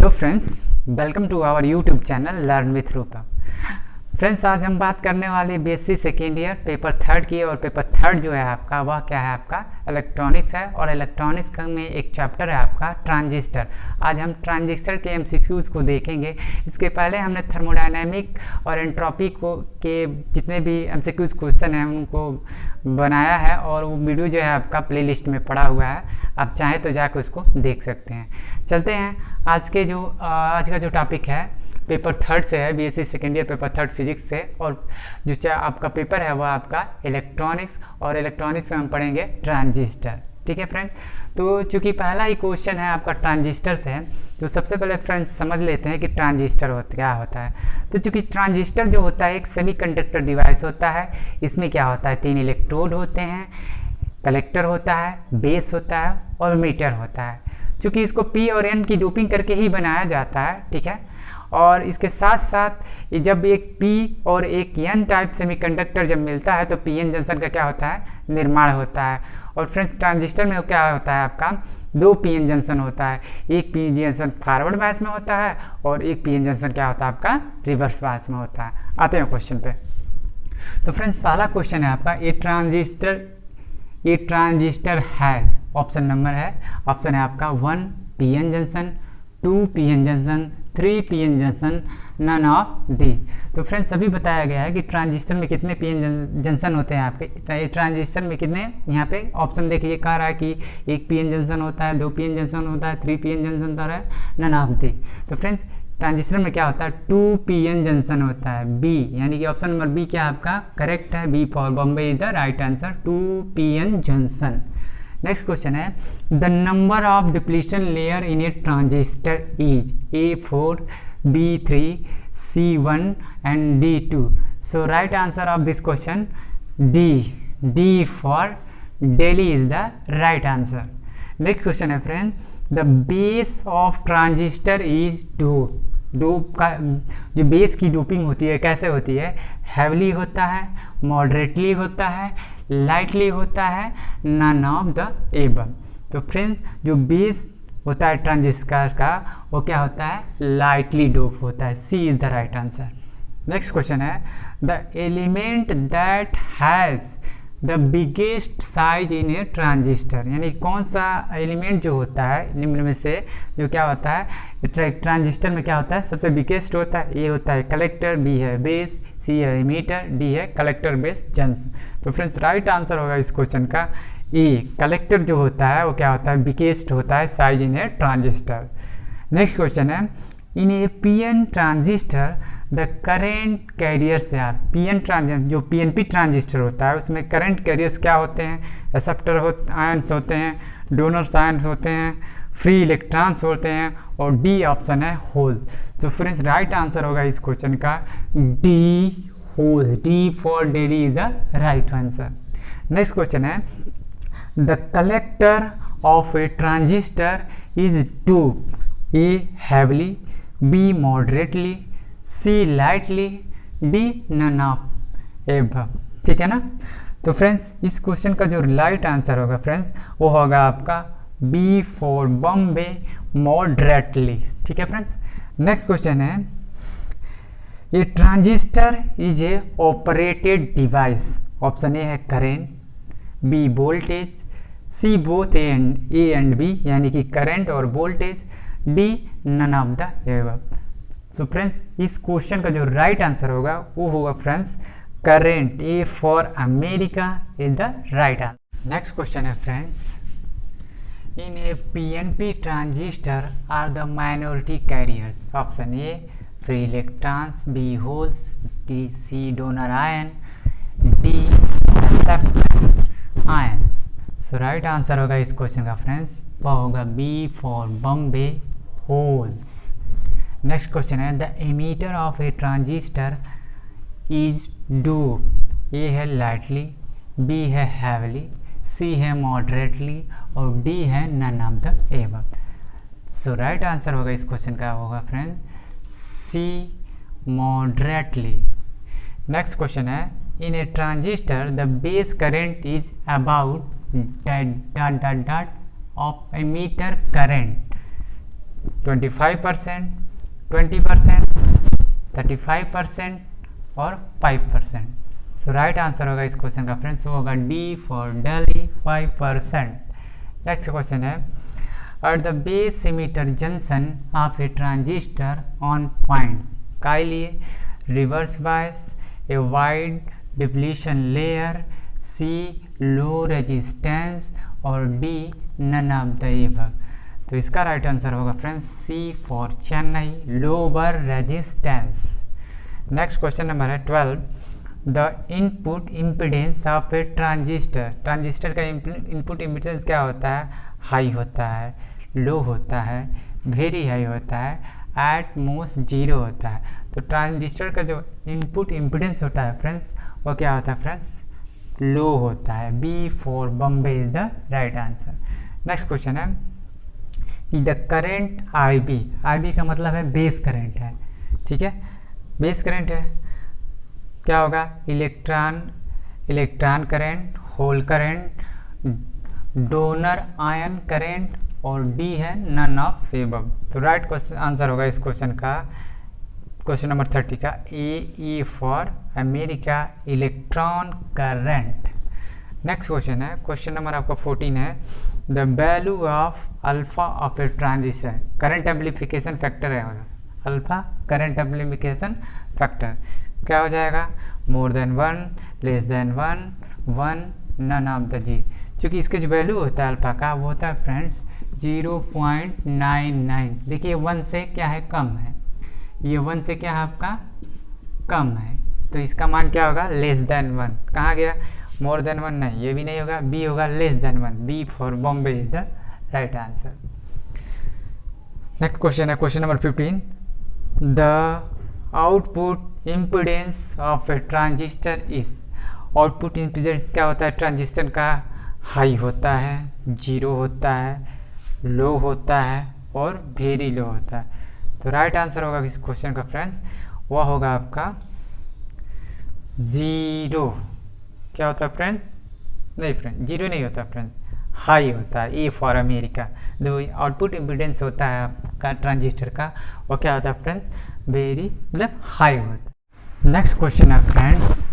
Hello friends, welcome to our YouTube channel learn with Rupam. Friends, आज हम बात करने वाले BSc second year paper third की। और पेपर थर्ड जो है आपका वह क्या है, आपका इलेक्ट्रॉनिक्स है। और इलेक्ट्रॉनिक्स में एक चैप्टर है आपका ट्रांजिस्टर। आज हम ट्रांजिस्टर के एमसीक्यूज को देखेंगे। इसके पहले हमने थर्मोडायनेमिक और एंट्रोपी को के जितने भी एमसीक्यूज क्वेश्चन हैं उनको बनाया है, और वो वीडियो जो है आपका प्लेलिस्ट में पड़ा हुआ है, आप चाहें तो जाकर उसको देख सकते हैं। चलते हैं आज का जो टॉपिक है पेपर थर्ड से है, BSc second year paper third physics से। और जो आपका पेपर है वह आपका इलेक्ट्रॉनिक्स, और इलेक्ट्रॉनिक्स में हम पढ़ेंगे ट्रांजिस्टर। ठीक है फ्रेंड्स, तो चूंकि पहला ही क्वेश्चन है आपका ट्रांजिस्टर से है, तो सबसे पहले फ्रेंड्स समझ लेते हैं कि ट्रांजिस्टर क्या होता है। तो चूंकि ट्रांजिस्टर जो होता है एक सेमीकंडक्टर डिवाइस होता है। इसमें क्या होता है, 3 इलेक्ट्रोड होते हैं, कलेक्टर होता है, बेस होता है और मीटर होता है। चूंकि इसको पी और एन की डोपिंग करके ही बनाया जाता है, ठीक है। और इसके साथ साथ जब एक पी और एक एन टाइप सेमीकंडक्टर जब मिलता है तो पी एन जंक्शन का क्या होता है, निर्माण होता है। और फ्रेंड्स, ट्रांजिस्टर में क्या होता है, आपका 2 पी एन जंक्शन होता है। एक P N junction forward bias में होता है और एक पी एन जंक्शन क्या होता है, आपका रिवर्स बायस में होता है। आते हैं क्वेश्चन पे। तो फ्रेंड्स, पहला क्वेश्चन है आपका a transistor has, option number है, ऑप्शन है आपका 1 P N junction, 2 P N junction, 3 P N junction, none of the. तो फ्रेंड्स, अभी बताया गया है कि ट्रांजिस्टर में कितने पी एन जंक्शन होते हैं आपके। ट्रांजिस्टर में कितने, यहाँ पे ऑप्शन देखिए कह रहा है कि 1 पी एन जंक्शन होता है, 2 पी एन जंक्शन होता है, 3 पी एन जंक्शन होता है, नन ऑफ दी। तो फ्रेंड्स, ट्रांजिस्टर में क्या होता है, 2 पी एन जंक्शन होता है। बी यानी कि ऑप्शन नंबर बी क्या आपका करेक्ट है, B for Bombay is the right answer, 2 P N junction. Next question है the number of depletion layer in a transistor is A4, B3, C1 and D2। So right answer of this question D for Delhi is the right answer. Next question है friend, the base of transistor is dope का जो base की doping होती है कैसे होती है, heavily होता है, मॉडरेटली होता है, लाइटली होता है, नन ऑफ द एबव। तो फ्रेंड्स, जो बेस होता है ट्रांजिस्टर का वो क्या होता है, लाइटली डोप होता है। C is the right answer. Next question है the element that has the biggest size in a transistor, यानी कौन सा एलिमेंट जो होता है निम्न में से जो क्या होता है ट्रांजिस्टर में क्या होता है, सबसे बिगेस्ट होता है। ए होता है कलेक्टर, बी है बेस, सी है एमीटर, डी है कलेक्टर बेस जंक्शन। तो फ्रेंड्स, राइट आंसर होगा इस क्वेश्चन का ए, कलेक्टर जो होता है वो क्या होता है, बिगेस्ट होता है size in a transistor. Next question है in a PN transistor the current carriers are. PN transistor जो पीएनपी ट्रांजिस्टर होता है उसमें करंट कैरियर्स क्या होते हैं, एक्सेप्टर आयंस होते हैं, डोनर्स आयंस होते हैं, फ्री इलेक्ट्रॉन्स होते हैं, और डी ऑप्शन है होल। तो फ्रेंड्स, राइट आंसर होगा इस क्वेश्चन का D hole, D for Delhi is the right answer. Next question है the collector of a transistor is dope, A heavily, B moderately, C lightly, D none of above. ठीक है ना। तो friends, इस question का जो राइट आंसर होगा friends वो होगा आपका बी फॉर बॉम्बे, मॉडरेटली। ठीक है फ्रेंड्स। नेक्स्ट क्वेश्चन है ये transistor is a operated device. Option A है current, B voltage, C both A and B यानी कि करंट और voltage, D none of the above. So friends, इस क्वेश्चन का जो राइट आंसर होगा वो होगा friends current, A for America is the right answer. Next question है friends in a PNP transistor are the minority carriers. Option A free electrons, B holes, D C donor ion, D accept ions. So right answer होगा इस question का friends वो होगा B for Bombay, holes. Next question है the emitter of a transistor is dope. A है lightly, B है heavily, C है moderately और डी है none of the above. So right answer होगा इस क्वेश्चन का होगा friend C moderately. Next question है in a transistor the base current is about dot of ammeter current 25%, 20%, 35% और 5%। सो राइट आंसर होगा इस क्वेश्चन का फ्रेंड्स, वो होगा D for Delhi 5%। Next question है, at the base emitter junction of a transistor on point काय लिए, reverse bias, A wide depletion layer, C low resistance और D none of the above. तो इसका राइट आंसर होगा friends C for Chennai, lower resistance. Next question number है 12, the input impedance of a transistor. Transistor का input impedance क्या होता है, high होता है, लो होता है, वेरी हाई होता है, एट मोस्ट जीरो होता है। तो ट्रांजिस्टर का जो इनपुट इम्पिडेंस होता है फ्रेंड्स वो क्या होता है फ्रेंड्स, लो होता है। B for Bombay is the right answer. Next question है, द करेंट आई बी का मतलब है बेस करंट है, ठीक है, बेस करंट है, क्या होगा, electron current, hole current, donor ion current और डी है नन ऑफ एबव। तो राइट क्वेश्चन आंसर होगा इस क्वेश्चन का, क्वेश्चन नंबर 30 का A for America, electron current. Next question है, क्वेश्चन नंबर आपका 14 है, the value of alpha of a transistor. Current amplification factor है अल्फा, करंट एम्प्लीफिकेशन फैक्टर क्या हो जाएगा, more than 1, less than 1, 1, none of the जी। क्योंकि इसके जो वैल्यू होता है अल्फा का वो होता है फ्रेंड्स 0.99। देखिए 1 से क्या है, कम है, ये 1 से क्या है आपका कम है, तो इसका मान क्या होगा, लेस देन 1। कहाँ गया, मोर देन 1 नहीं, ये भी नहीं होगा, बी होगा less than 1। B for Bombay is the right answer. Next question है, question number 15, the output impedance of a transistor is. Output impedance क्या होता है ट्रांजिस्टर का, हाई होता है, जीरो होता है, लो होता है और वेरी लो होता है। तो राइट आंसर होगा इस क्वेश्चन का फ्रेंड्स, वह होगा आपका 0। क्या होता है फ्रेंड्स, नहीं फ्रेंड्स 0 नहीं होता फ्रेंड्स, हाई होता है। ए फॉर अमेरिका, जो आउटपुट इम्पिडेंस होता है आपका ट्रांजिस्टर का वो क्या होता है फ्रेंड्स, वेरी मतलब हाई होता है। नेक्स्ट क्वेश्चन है फ्रेंड्स,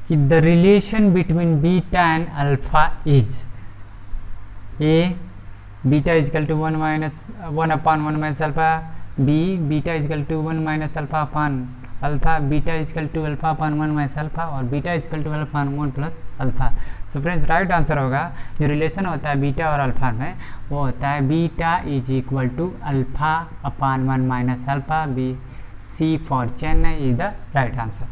कि the relation between beta and alpha is, A beta equal to 1/1 alpha, B beta equal to 1 alpha upon alpha, beta equal to alpha upon 1 alpha और beta equal to alpha 1 plus alpha. तो friends right answer होगा, जो relation होता है beta और alpha में वो होता है beta is equal to alpha upon 1 minus alpha. B C for Chennai is the right answer.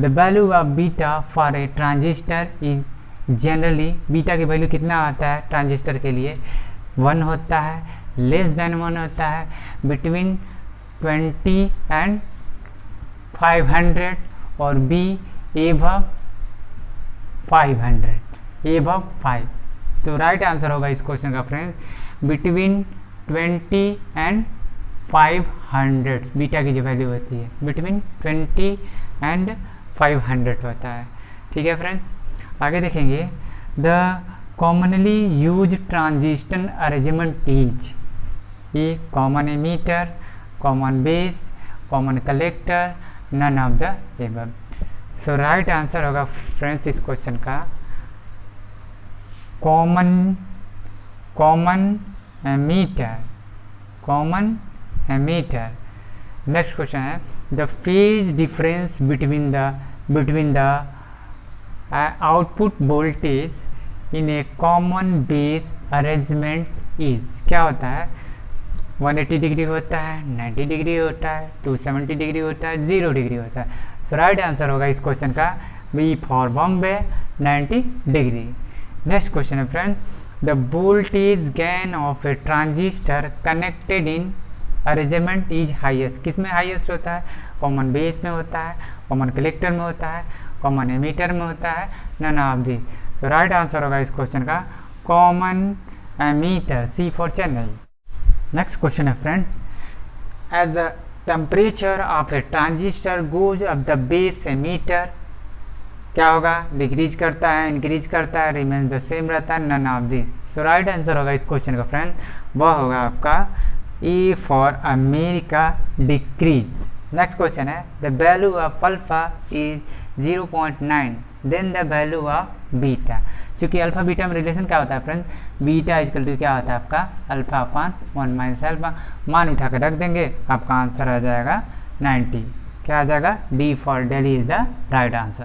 The value of beta for a transistor is generally, beta की वैल्यू कितना आता है ट्रांजिस्टर के लिए, 1 होता है, लेस देन 1 होता है, बिटवीन 20 एंड 500 और बी एबव 500, एबव 5। तो राइट आंसर होगा इस क्वेश्चन का फ्रेंड्स बिटवीन 20 एंड 500। बीटा की जो वैल्यू होती है बिटवीन 20 एंड 500 होता है, ठीक है फ्रेंड्स। आगे देखेंगे, the commonly use transistor arrangement is, ये common emitter, common base, common collector, none of the above. So right answer होगा फ्रेंड्स इस क्वेश्चन का common emitter, common emitter. Next question है, the phase difference between the output voltage in a common base arrangement is. क्या होता है, 180 degree होता है, 90 degree होता है, 270 डिग्री होता है, 0 डिग्री होता है। सो राइट आंसर होगा इस क्वेश्चन का B for Bombay 90 degree. Next question है friend, the voltage gain of a transistor connected in arrangement is highest. किस में हाईएस्ट होता है, कॉमन बेस में होता है, कॉमन कलेक्टर में होता है, कॉमन एमीटर में होता है, नन ऑफ दिस। तो राइट आंसर होगा इस क्वेश्चन का common emitter, C for Chennai. Next question है friends, as the temperature of a transistor goes up the base emitter, क्या होगा, डिक्रीज करता है, इंक्रीज करता है, रिमेन्स द सेम रहता है, नन ऑफ दिस। सो राइट आंसर होगा इस क्वेश्चन का फ्रेंड, वह होगा आपका A for America decrease. Next question है the value of alpha is 0.9 then the value of beta. चूँकि अल्फा बीटा में रिलेशन क्या होता है फ्रेंड्स, बीटा इजकल टू क्या होता है आपका अल्फा अपान 1 माइनस अल्फा। मान उठा कर रख देंगे, आपका आंसर आ जाएगा 90। क्या आ जाएगा, D for Delhi is the right answer.